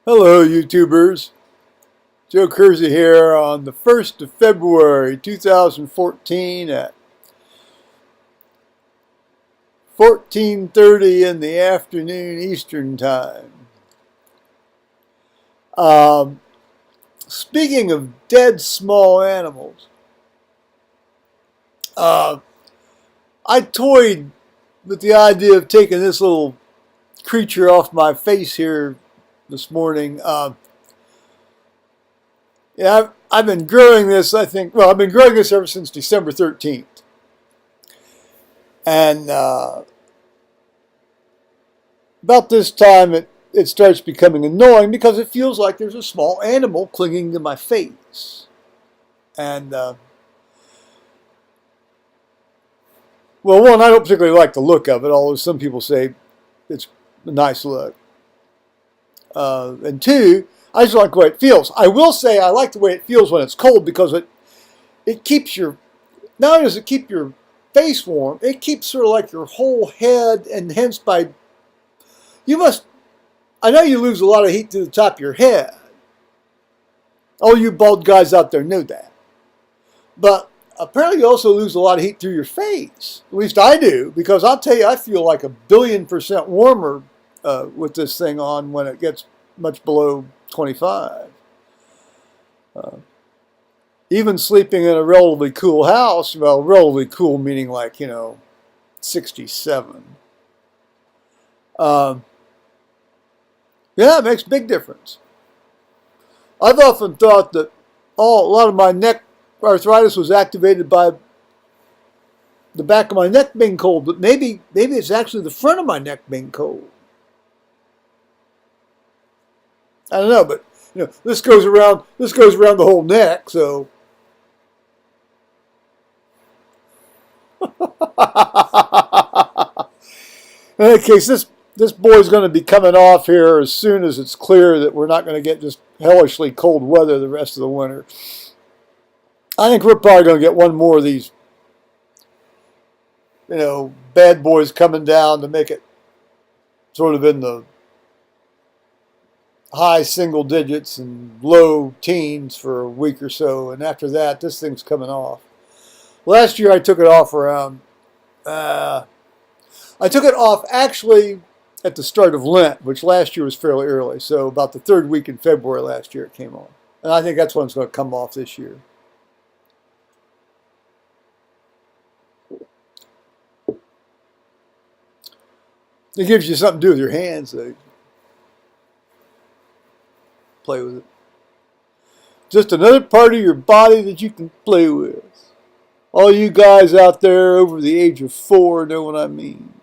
Hello, YouTubers. Joe Kersey here on the 1st of February 2014 at 14:30 in the afternoon Eastern Time. Um, Speaking of dead small animals, uh, I toyed with the idea of taking this little creature off my face here this morning. I've been growing this, I've been growing this ever since December 13th. And about this time, it starts becoming annoying because it feels like there's a small animal clinging to my face. And, well, one, I don't particularly like the look of it, although some people say it's a nice look. And two, I just like the way it feels. I will say I like the way it feels when it's cold because it keeps not only does it keep your face warm, it keeps sort of like your whole head, and hence I know you lose a lot of heat to the top of your head. All you bald guys out there know that. But apparently you also lose a lot of heat through your face. At least I do, because I'll tell you, I feel like 1,000,000,000% warmer with this thing on when it gets much below 25. Even sleeping in a relatively cool house, well, relatively cool meaning like, 67. Yeah, it makes a big difference. I've often thought that a lot of my neck arthritis was activated by the back of my neck being cold, but maybe it's actually the front of my neck being cold. I don't know, but this goes around the whole neck, so in any case, this boy's going to be coming off here as soon as it's clear that we're not going to get just hellishly cold weather the rest of the winter. I think we're probably going to get one more of these, bad boys coming down to make it sort of in the high single digits and low teens for a week or so. And after that, this thing's coming off. Last year I took it off around, I took it off actually at the start of Lent, which last year was fairly early. So about the third week in February last year it came on. And I think that's when it's going to come off this year. It gives you something to do with your hands, though. Play with it. Just another part of your body that you can play with. All you guys out there over the age of 4 know what I mean.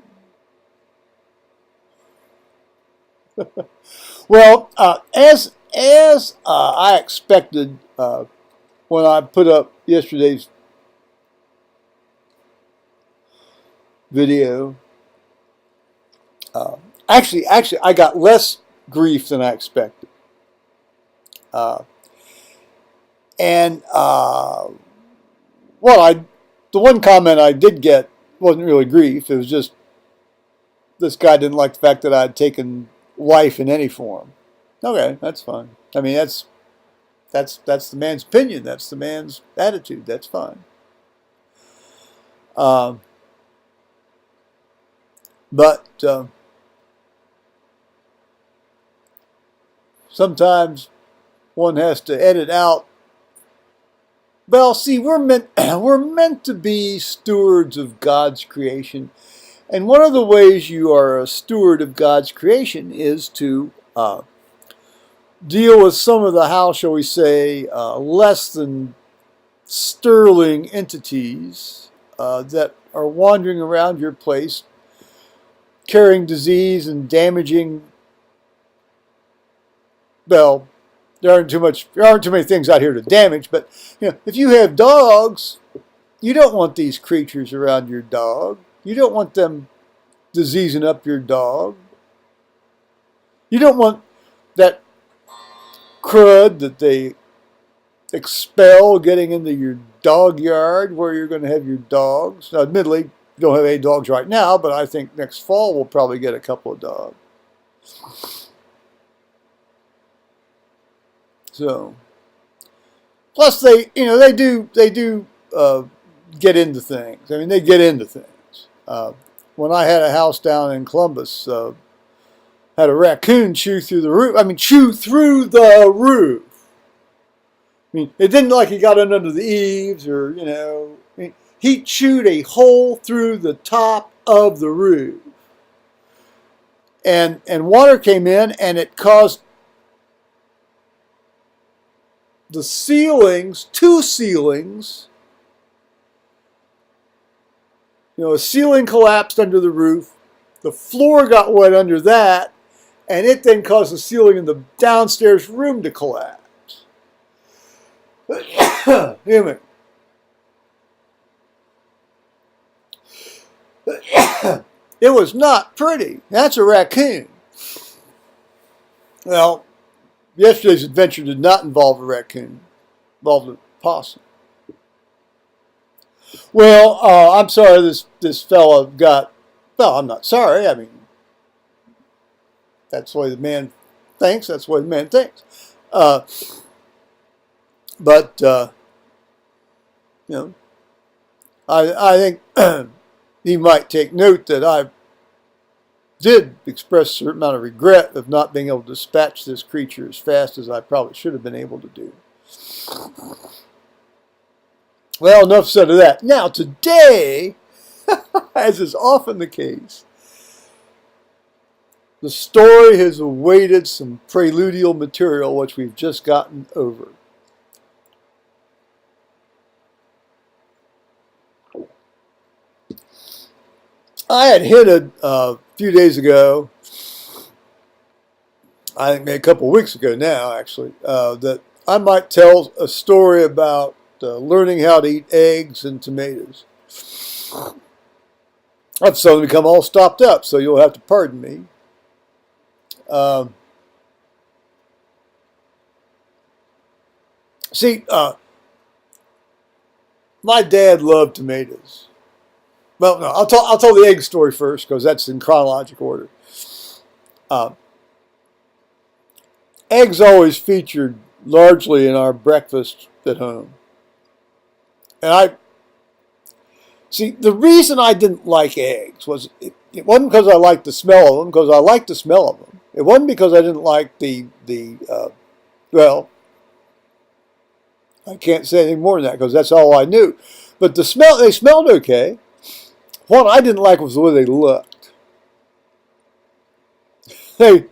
Well, as I expected when I put up yesterday's video, actually, I got less grief than I expected. The one comment I did get wasn't really grief. It was just this guy didn't like the fact that I had taken life in any form. Okay, that's fine. I mean, that's the man's opinion. That's the man's attitude. That's fine. But sometimes one has to edit out. Well, see, we're meant to be stewards of God's creation, and one of the ways you are a steward of God's creation is to deal with some of the, how shall we say, less than sterling entities that are wandering around your place, carrying disease and damaging. Well, there aren't too many things out here to damage, but if you have dogs, you don't want these creatures around your dog. You don't want them diseasing up your dog. You don't want that crud that they expel getting into your dog yard where you're going to have your dogs. Now, admittedly, you don't have any dogs right now, but I think next fall we'll probably get a couple of dogs. So, plus they do get into things. I mean, they get into things. When I had a house down in Columbus, had a raccoon chew through the roof. I mean, chew through the roof. I mean, it didn't like he got under the eaves or, I mean, he chewed a hole through the top of the roof. And water came in and it caused the ceilings, two ceilings, a ceiling collapsed under the roof. The floor got wet under that, and it then caused the ceiling in the downstairs room to collapse. It was not pretty. That's a raccoon. Well, yesterday's adventure did not involve a raccoon. It involved a possum. Well, I'm sorry this fella got... No, I'm not sorry. I mean, that's the way the man thinks. That's the way the man thinks. But I think he might take note that I did express a certain amount of regret of not being able to dispatch this creature as fast as I probably should have been able to do. Well, enough said of that. Now, today, as is often the case, the story has awaited some preludial material which we've just gotten over. I had hinted a few days ago, I think maybe a couple of weeks ago now, actually, that I might tell a story about learning how to eat eggs and tomatoes. I've suddenly become all stopped up, so you'll have to pardon me. See, my dad loved tomatoes. Well, no, I'll tell the egg story first because that's in chronological order. Eggs always featured largely in our breakfast at home. And the reason I didn't like eggs was it wasn't because I liked the smell of them, because I liked the smell of them. It wasn't because I didn't like well, I can't say anything more than that because that's all I knew. But they smelled okay. What I didn't like was the way they looked. They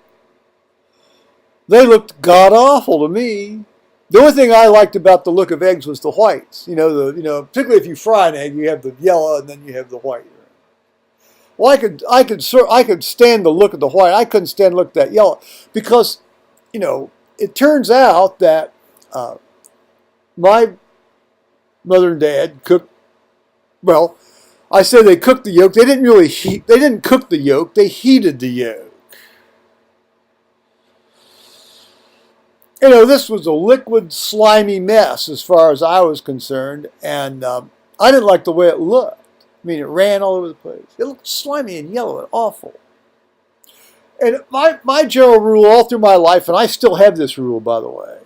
looked god-awful to me. The only thing I liked about the look of eggs was the whites. Particularly if you fry an egg, you have the yellow and then you have the white. Well, I could stand the look of the white. I couldn't stand the look of that yellow because, it turns out that my mother and dad cooked. Well, I said they cooked the yolk. They didn't really heat. They didn't cook the yolk. They heated the yolk. This was a liquid, slimy mess as far as I was concerned, and I didn't like the way it looked. I mean, it ran all over the place. It looked slimy and yellow and awful. And my general rule all through my life, and I still have this rule, by the way,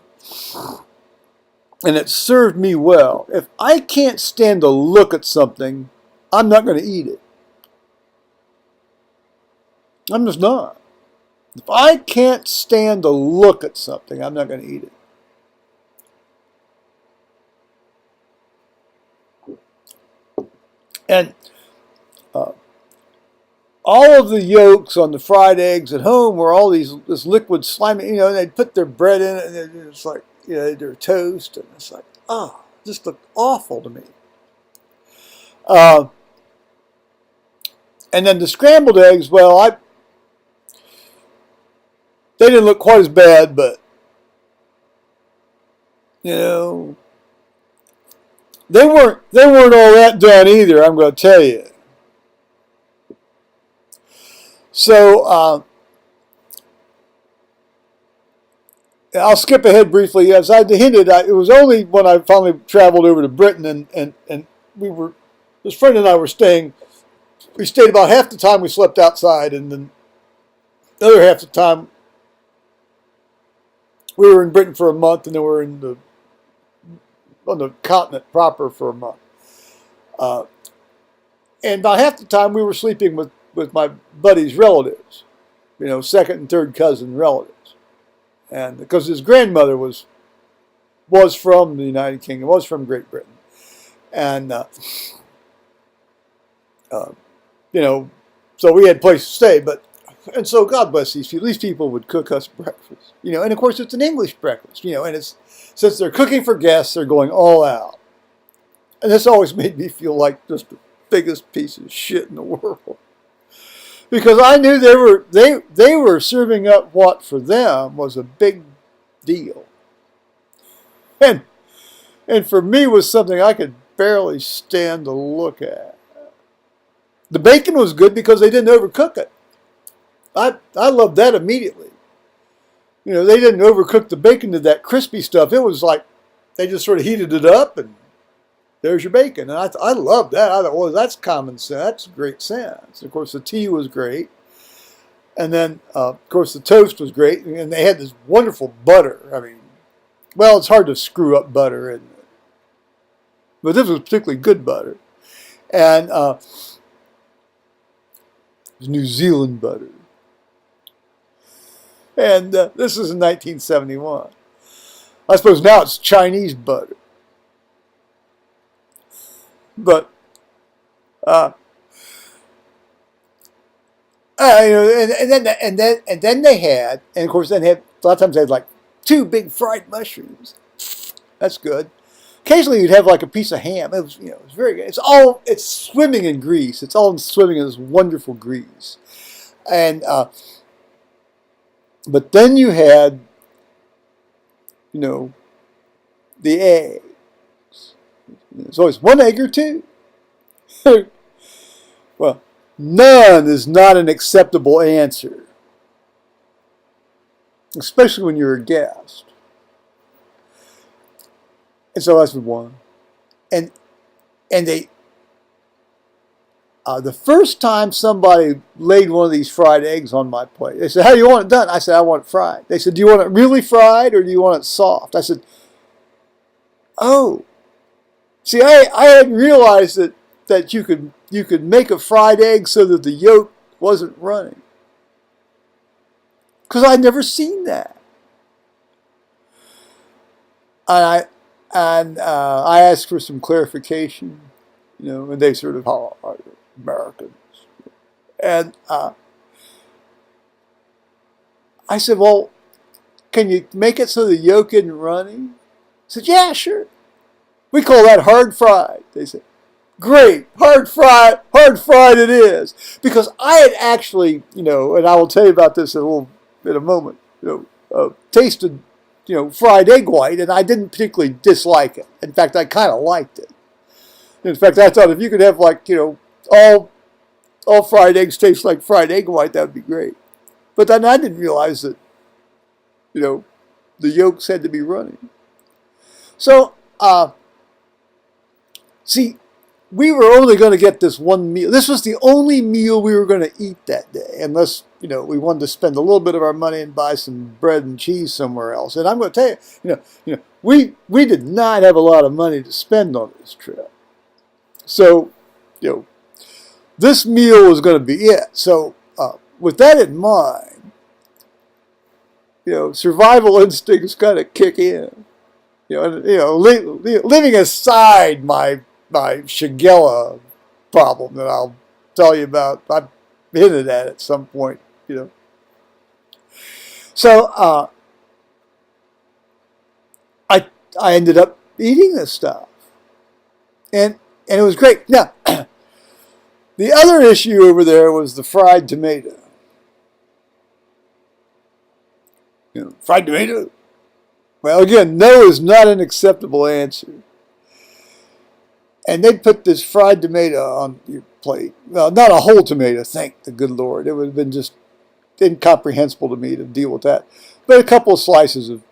and it served me well. If I can't stand to look at something, I'm not going to eat it. I'm just not. If I can't stand to look at something, I'm not going to eat it. And all of the yolks on the fried eggs at home were all this liquid slimy, and they'd put their bread in it, and it's like, their toast, and it's like, it just looked awful to me. And then the scrambled eggs, well, they didn't look quite as bad, but, they weren't all that done either, I'm going to tell you. So, I'll skip ahead briefly. As I hinted, it was only when I finally traveled over to Britain and this friend and I were staying. We stayed about half the time we slept outside, and then the other half the time We were in Britain for a month, and then we were on the continent proper for a month. Uh, and about half the time we were sleeping with my buddy's relatives, second and third cousin relatives. And because his grandmother was from the United Kingdom, was from Great Britain. And, so we had a place to stay. And so God bless these people. These people would cook us breakfast, and of course it's an English breakfast, and it's, since they're cooking for guests, they're going all out. And this always made me feel like just the biggest piece of shit in the world. Because I knew they were serving up what for them was a big deal. And for me was something I could barely stand to look at. The bacon was good because they didn't overcook it. I loved that immediately. They didn't overcook the bacon to that crispy stuff. It was like they just sort of heated it up and there's your bacon. And I loved that. I thought, well, that's common sense. That's great sense. Of course, the tea was great. And then, of course, the toast was great. And they had this wonderful butter. I mean, well, it's hard to screw up butter, isn't it? But this was particularly good butter. And it was New Zealand butter. And this was in 1971. I suppose now it's Chinese butter. But, and then they had, and of course then they had, a lot of times they had like 2 big fried mushrooms. That's good. Occasionally you'd have like a piece of ham. It was, it's very good. It's swimming in grease. It's all swimming in this wonderful grease. And, but then you had, the eggs. It's always 1 egg or 2. Well, none is not an acceptable answer, especially when you're a guest. And so that's 1. And they, the first time somebody laid one of these fried eggs on my plate, they said, how do you want it done? I said, I want it fried. They said, do you want it really fried or do you want it soft? I said, oh. See, I hadn't realized that you could make a fried egg so that the yolk wasn't running. Because I'd never seen that. And I asked for some clarification, and they sort of, oh, Americans. And I said, well, can you make it so the yolk isn't running? I said, yeah, sure. We call that hard fried. They said, great, hard fried it is. Because I had actually, and I will tell you about this in a moment, tasted, fried egg white, and I didn't particularly dislike it. In fact, I kind of liked it. In fact, I thought if you could have all fried eggs taste like fried egg white, that would be great. But then I didn't realize that, the yolks had to be running. So, see, we were only going to get this one meal. This was the only meal we were going to eat that day, unless, we wanted to spend a little bit of our money and buy some bread and cheese somewhere else. And I'm going to tell you, we did not have a lot of money to spend on this trip. So, this meal was going to be it. So, with that in mind, survival instincts kind of kick in. Leaving aside my Shigella problem that I'll tell you about. I've hinted at some point, So I ended up eating this stuff, and it was great. Now, the other issue over there was the fried tomato. Fried tomato. Well, again, no is not an acceptable answer. And they'd put this fried tomato on your plate. Well, not a whole tomato, thank the good Lord. It would have been just incomprehensible to me to deal with that. But a couple of slices of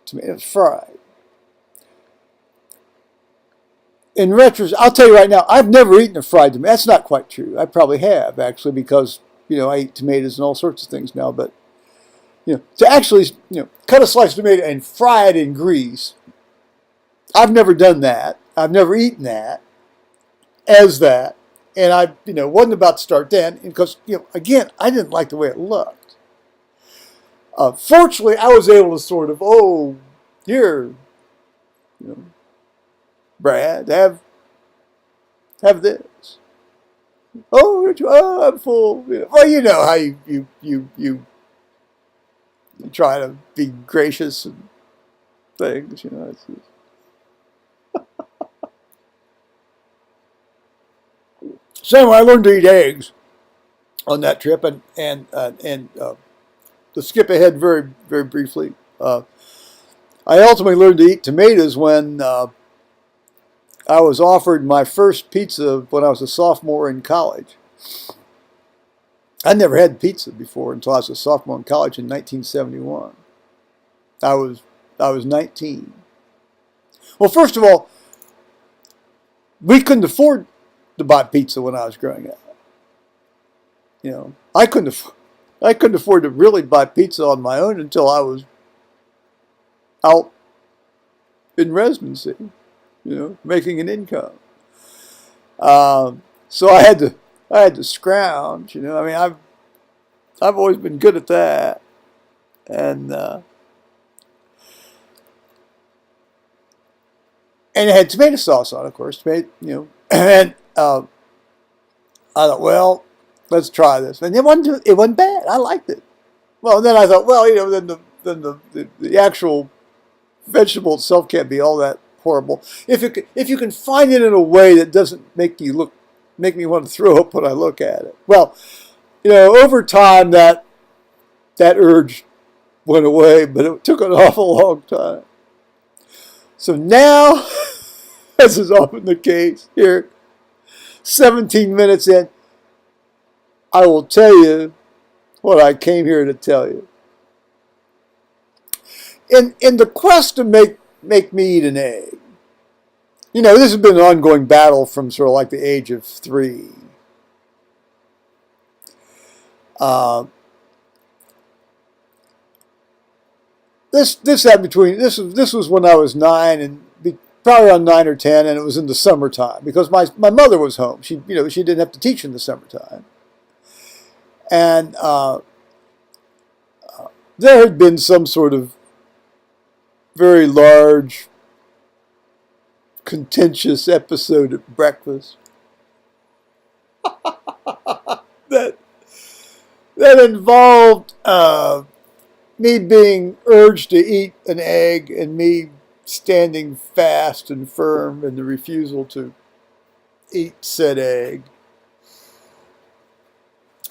tomatoes fried. In retrospect, I'll tell you right now, I've never eaten a fried tomato. That's not quite true. I probably have, actually, because, I eat tomatoes and all sorts of things now. But to actually, cut a slice of tomato and fry it in grease. I've never done that. I've never eaten that as that. And I, wasn't about to start then because, again, I didn't like the way it looked. Fortunately, I was able to sort of, here, Brad, have this. I'm full. Well, you know how you try to be gracious and things. It's just... So anyway, I learned to eat eggs on that trip, and to skip ahead very very briefly, I ultimately learned to eat tomatoes when I was offered my first pizza when I was a sophomore in college. I'd never had pizza before until I was a sophomore in college in 1971. I was 19. Well, first of all, we couldn't afford to buy pizza when I was growing up. I couldn't afford to really buy pizza on my own until I was out in residency, making an income. So I had to scrounge. I've always been good at that, and it had tomato sauce on it, of course. And I thought, well, let's try this, and it wasn't bad. I liked it. Well, then I thought, well, then the actual vegetable itself can't be all that horrible. If you can find it in a way that doesn't make me want to throw up when I look at it. Well, over time that urge went away, but it took an awful long time. So now, as is often the case here, 17 minutes in, I will tell you what I came here to tell you. In the quest to make me eat an egg, this has been an ongoing battle from sort of like the age of 3. This was when I was 9 and probably around 9 or 10, and it was in the summertime because my mother was home. She didn't have to teach in the summertime, and there had been some sort of very large, contentious episode at breakfast that involved me being urged to eat an egg and me standing fast and firm in the refusal to eat said egg.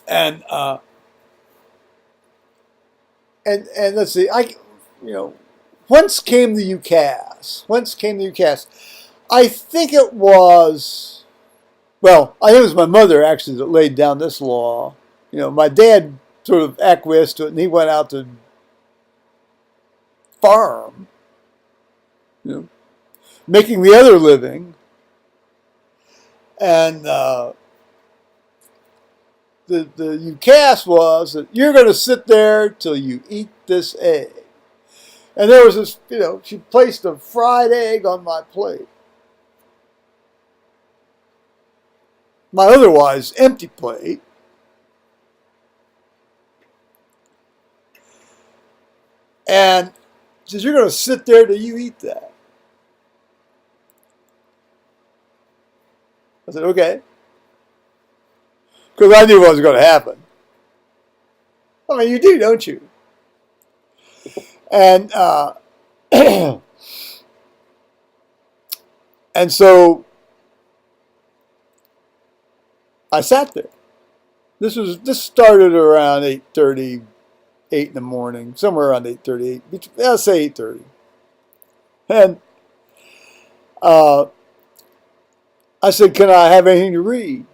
And let's see, whence came the UCAS? I think it was my mother actually that laid down this law. My dad sort of acquiesced to it, and he went out to farm, making the other living. And the UCAS was that you're going to sit there till you eat this egg. And there was this, she placed a fried egg on my plate. My otherwise empty plate. And she says, you're going to sit there till you eat that. I said, okay. Because I knew what was going to happen. I mean, you do, don't you? And and so I sat there. This started around 8:30, 8 in the morning, somewhere around 8:30. I'll say 8:30. And I said, "Can I have anything to read?"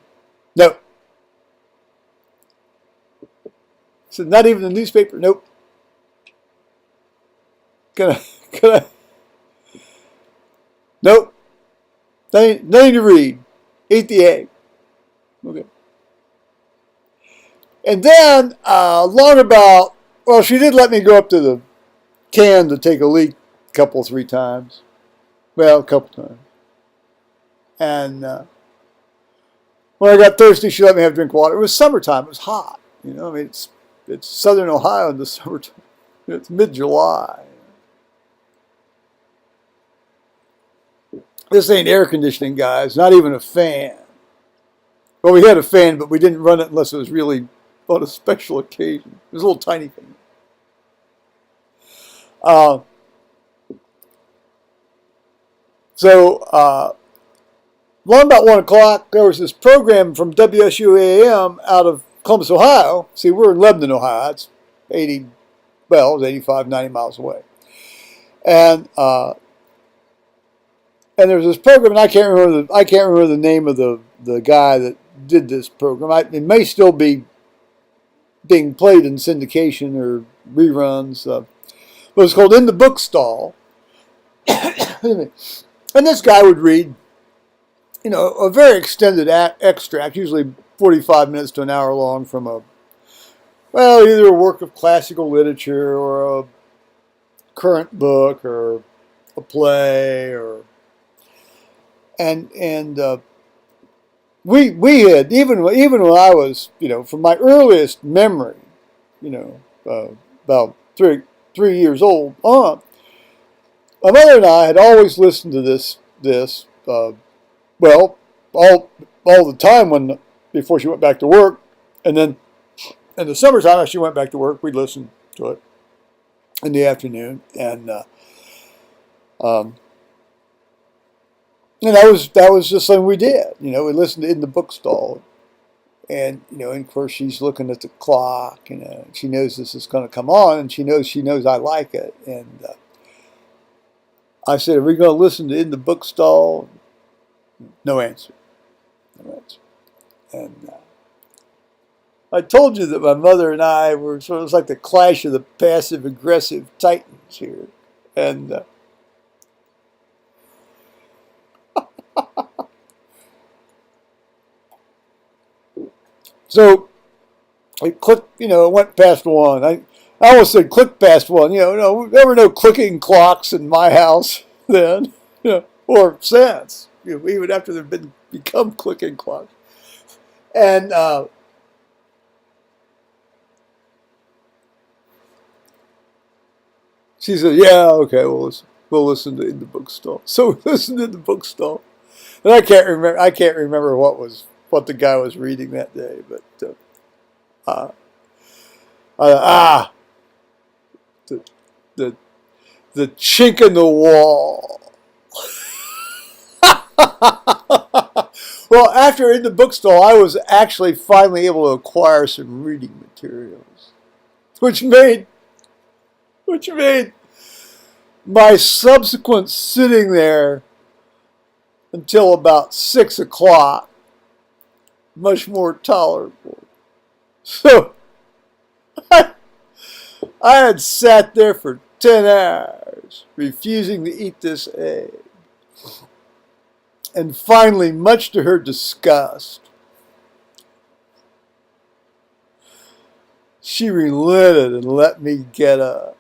No. I said, "Not even the newspaper?" Nope. Can I? Nope. Nothing to read. Eat the egg. Okay. And then, Well, she did let me go up to the can to take a leak a couple, 3 times. Well, a couple times. And when I got thirsty, she let me have drink water. It was summertime. It was hot. I mean, it's southern Ohio in the summertime. It's mid-July. This ain't air conditioning, guys. Not even a fan. Well, we had a fan, but we didn't run it unless it was really on a special occasion. It was a little tiny thing. Long about 1 o'clock, there was this program from WSUAM out of Columbus, Ohio. See, we're in Lebanon, Ohio. It's 85, 90 miles away. And there was this program, and I can't remember the name of the guy that did this program. It may still be being played in syndication or reruns. But it was called In the Book Stall. And this guy would read, a very extended extract, usually 45 minutes to an hour long, from either a work of classical literature or a current book or a play and we had even when I was from my earliest memory, about three years old on, my mother and I had always listened to this all the time before she went back to work, and then in the summertime as she went back to work, we'd listen to it in the afternoon, and that was just something we did. We listened to In the Book Stall, and and of course she's looking at the clock, she knows this is going to come on, and she knows I like it, and I said, "Are we going to listen to In the Book Stall?" No answer. And I told you that my mother and I were sort of like the clash of the passive-aggressive titans here. And so it clicked, it went past 1. I almost said click past 1. There were no clicking clocks in my house then, or since. Even after they've become clicking clocks. And she said, "Yeah, okay, we'll listen to In the Book Stall." So we listened to In the Book Stall, and I can't remember what the guy was reading that day, but the the chink in the wall. Well, after In the Book Stall, I was actually finally able to acquire some reading materials, which made my subsequent sitting there until about 6 o'clock much more tolerable. So I had sat there for 10 hours, refusing to eat this egg. And finally, much to her disgust, she relented and let me get up.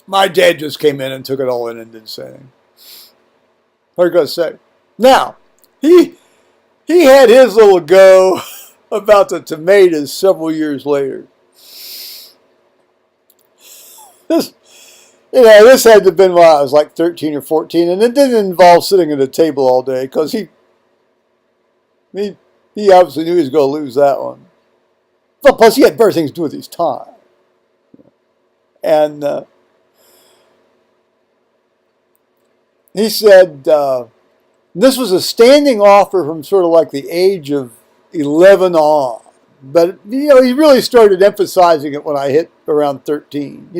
My dad just came in and took it all in and didn't say anything. What are you going to say? Now, he had his little go about the tomatoes several years later. This had to have been when I was like 13 or 14, and it didn't involve sitting at a table all day, because he obviously knew he was going to lose that one. But plus, he had better things to do with his time. And he said, this was a standing offer from sort of like the age of 11 on. But he really started emphasizing it when I hit around 13.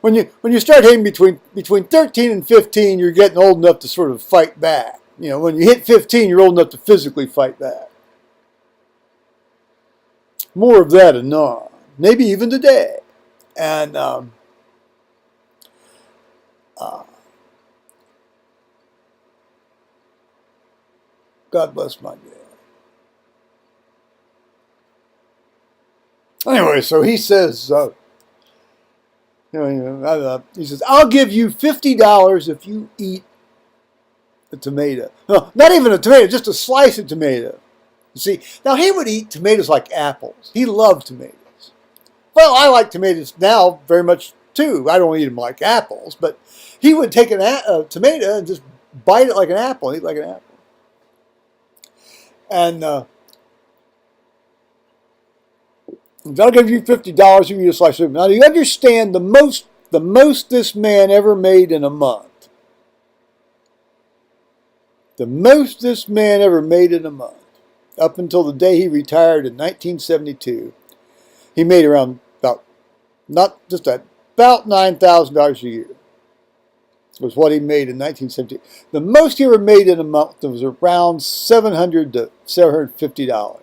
When you start hitting between 13 and 15, you're getting old enough to sort of fight back. When you hit 15, you're old enough to physically fight back. More of that anon, maybe even today. And uh, God bless my dad. Anyway, so he says, he says, I'll give you $50 if you eat a tomato. No, not even a tomato, just a slice of tomato. You see, now he would eat tomatoes like apples. He loved tomatoes. Well, I like tomatoes now very much too. I don't eat them like apples, but he would take a tomato and just bite it like an apple, eat like an apple. And I'll give you $50 if you eat a slice of it. Now, do you understand the most this man ever made in a month? The most this man ever made in a month, up until the day he retired in 1972, he made around about $9,000 a year. Was what he made in 1972. The most he ever made in a month was around $700 to $750.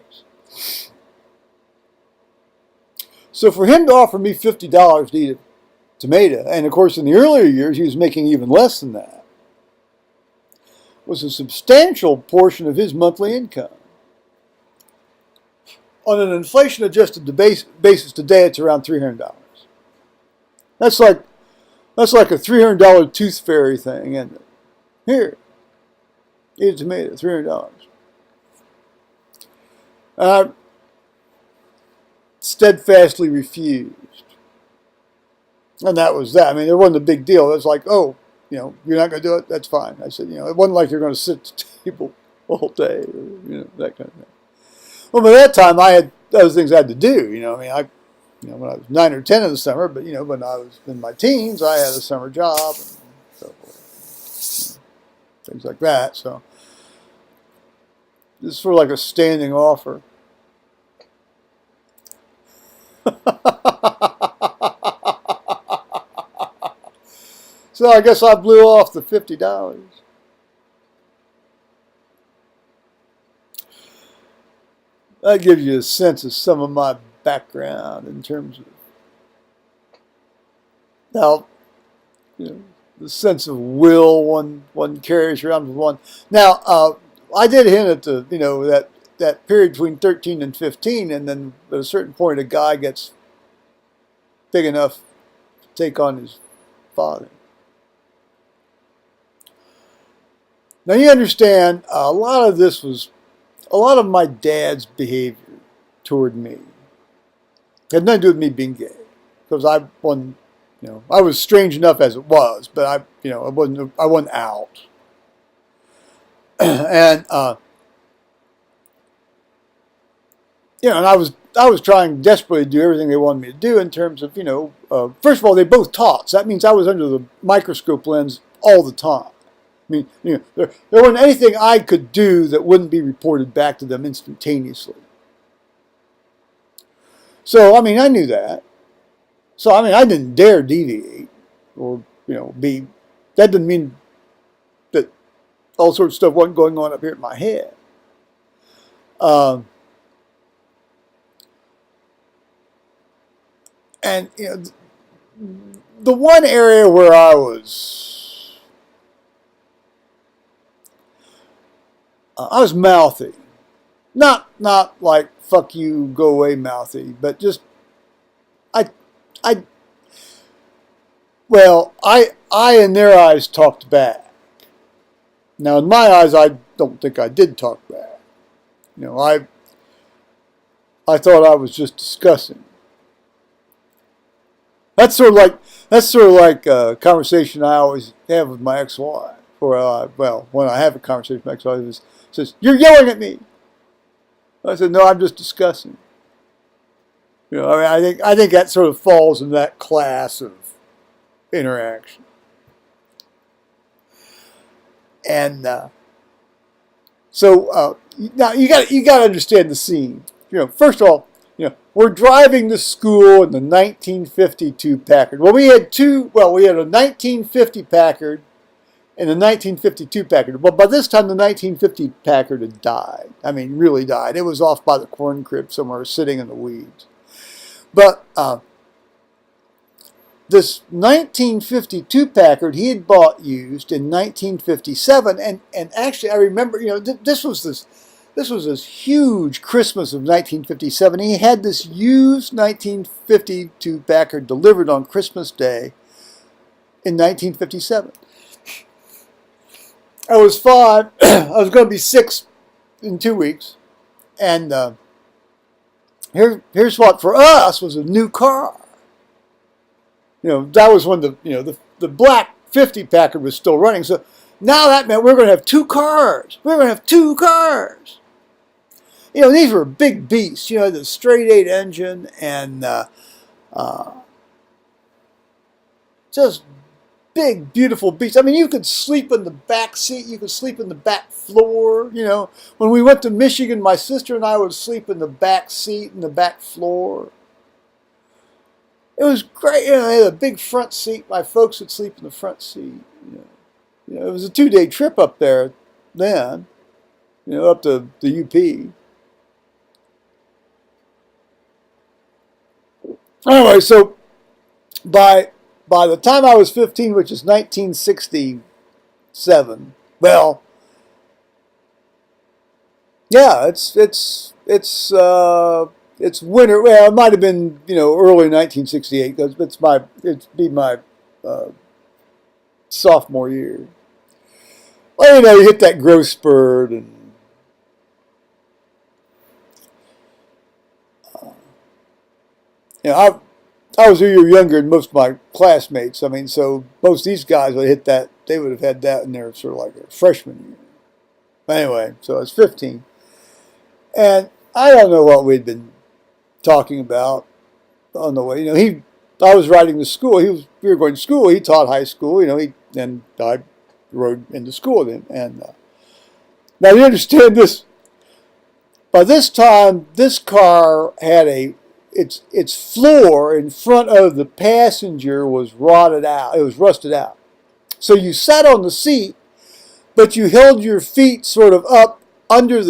So for him to offer me $50 to eat a tomato, and of course in the earlier years he was making even less than that, was a substantial portion of his monthly income. On an inflation-adjusted basis today, it's around $300. That's like a $300 tooth fairy thing, isn't it? Here, eat a tomato, $300. And I steadfastly refused. And that was that. I mean, it wasn't a big deal. It was like, oh, you're not going to do it? That's fine. I said, it wasn't like you're going to sit at the table all day, or, that kind of thing. Well, by that time, I had those things I had to do. When I was 9 or 10 in the summer, but, when I was in my teens, I had a summer job and so forth. Things like that. So this is sort of like a standing offer. So I guess I blew off the $50. That gives you a sense of some of my background in terms of now, the sense of will one carries around with one. Now, I did hint at that period between 13 and 15, and then at a certain point, a guy gets big enough to take on his father. Now you understand, a lot of my dad's behavior toward me had nothing to do with me being gay, because I was strange enough as it was, but I wasn't out, and and I was trying desperately to do everything they wanted me to do in terms of first of all, they both taught, so that means I was under the microscope lens all the time. I mean, there wasn't anything I could do that wouldn't be reported back to them instantaneously. So, I mean, I knew that. So, I mean, I didn't dare deviate or, that didn't mean that all sorts of stuff wasn't going on up here in my head. And, the one area where I was mouthy. Not like fuck you, go away mouthy, but just I in their eyes talked back. Now in my eyes I don't think I did talk back. I thought I was just discussing. That's sort of like a conversation I always have with my ex-wife. When I have a conversation with my ex-wife, it says, "You're yelling at me." I said, "No, I'm just discussing." I think that sort of falls in that class of interaction. And so now you got to understand the scene. First of all, we're driving to school in the 1952 Packard. Well, we had a 1950 Packard and a 1952 Packard. But by this time, the 1950 Packard had died. I mean, really died. It was off by the corn crib somewhere, sitting in the weeds. But this 1952 Packard he had bought used in 1957, and actually I remember, this was this huge Christmas of 1957. He had this used 1952 Packard delivered on Christmas Day in 1957. I was 5. I was going to be 6 in 2 weeks, and here's what for us was a new car. That was when the black 50 Packard was still running. So now that meant we're going to have 2 cars. We're going to have 2 cars. These were big beasts. The straight 8 engine and just big, beautiful beasts. I mean, you could sleep in the back seat. You could sleep in the back floor. When we went to Michigan, my sister and I would sleep in the back seat and the back floor. It was great. They had a big front seat. My folks would sleep in the front seat. It was a 2-day trip up there then, up to the UP. Anyway, so by the time I was 15, which is 1967, well, yeah, it's winter. Well, it might have been early 1968 because it'd be my sophomore year. Well, you hit that growth spurt, and I was a year younger than most of my classmates. I mean, so most of these guys would hit that. They would have had that in their sort of like their freshman year. Anyway, so I was 15, and I don't know what we'd been talking about on the way. I was riding to school. We were going to school. He taught high school. And I rode into school with him. And now you understand this. By this time, this car had its floor in front of the passenger was rotted out. It was rusted out. So you sat on the seat, but you held your feet sort of up under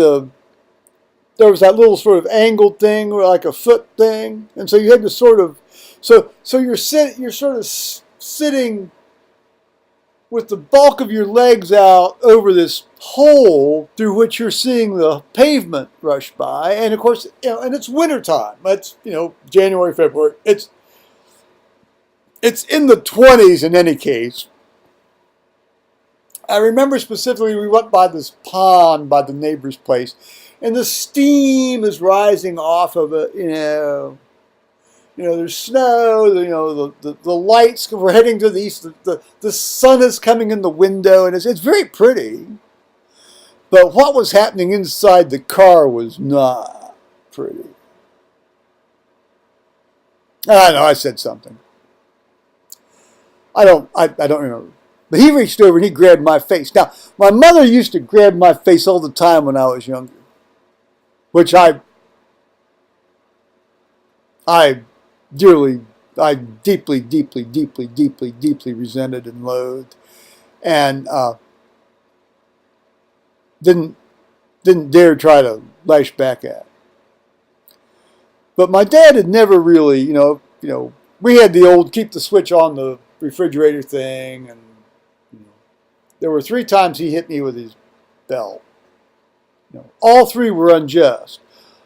there was that little sort of angled thing, or like a foot thing, and so you had to sort of, so you're sort of sitting with the bulk of your legs out over this hole through which you're seeing the pavement rush by, and of course, and it's wintertime. It's January, February. It's in the 20s in any case. I remember specifically we went by this pond by the neighbor's place, and the steam is rising off of it. There's snow. The lights. We're heading to the east. The sun is coming in the window, and it's very pretty. But what was happening inside the car was not pretty. I know I said something. I don't remember. But he reached over and he grabbed my face. Now, my mother used to grab my face all the time when I was younger, which I deeply, deeply resented and loathed, and didn't dare try to lash back at. But my dad had never really, we had the old keep the switch on the refrigerator thing, and there were 3 times he hit me with his belt. All 3 were unjust.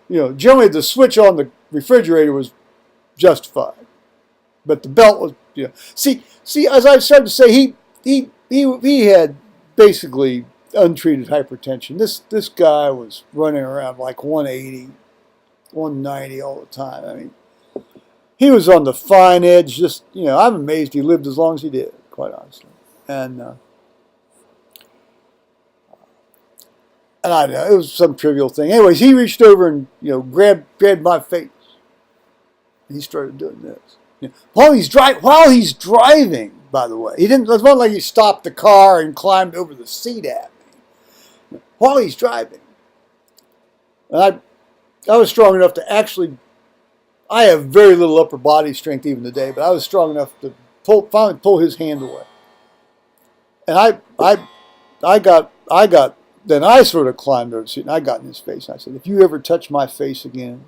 Generally the switch on the refrigerator was justified, but the belt was. See, as I started to say, he had basically untreated hypertension. This guy was running around like 180, 190 all the time. I mean, he was on the fine edge. Just I'm amazed he lived as long as he did, quite honestly. And I don't know, it was some trivial thing. Anyways, he reached over and grabbed my face. And he started doing this while he's driving. By the way, he didn't. It wasn't like he stopped the car and climbed over the seat at me while he's driving. And I was strong enough to actually. I have very little upper body strength even today, but I was strong enough to finally pull his hand away. And I got. Then I sort of climbed over the seat and I got in his face. And I said, "If you ever touch my face again,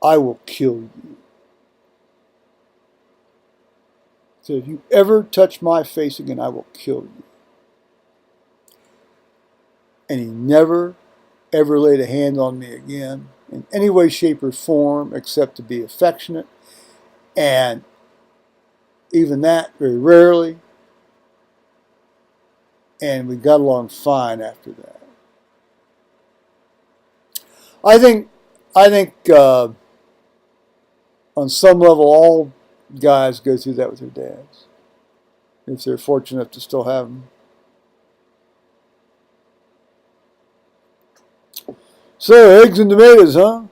I will kill you." said, if you ever touch my face again, I will kill you. And he never, ever laid a hand on me again in any way, shape, or form except to be affectionate. And even that, very rarely. And we got along fine after that. I think on some level, all guys go through that with their dads, if they're fortunate enough to still have them. So, eggs and tomatoes, huh?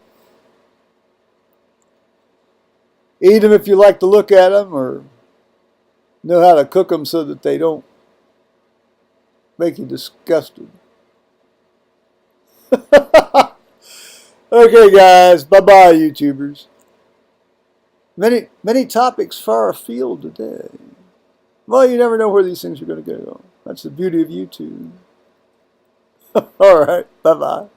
Eat them if you like to look at them, or know how to cook them so that they don't make you disgusted. Okay, guys. Bye-bye, YouTubers. Many topics far afield today. Well, you never know where these things are going to go. That's the beauty of YouTube. All right. Bye-bye.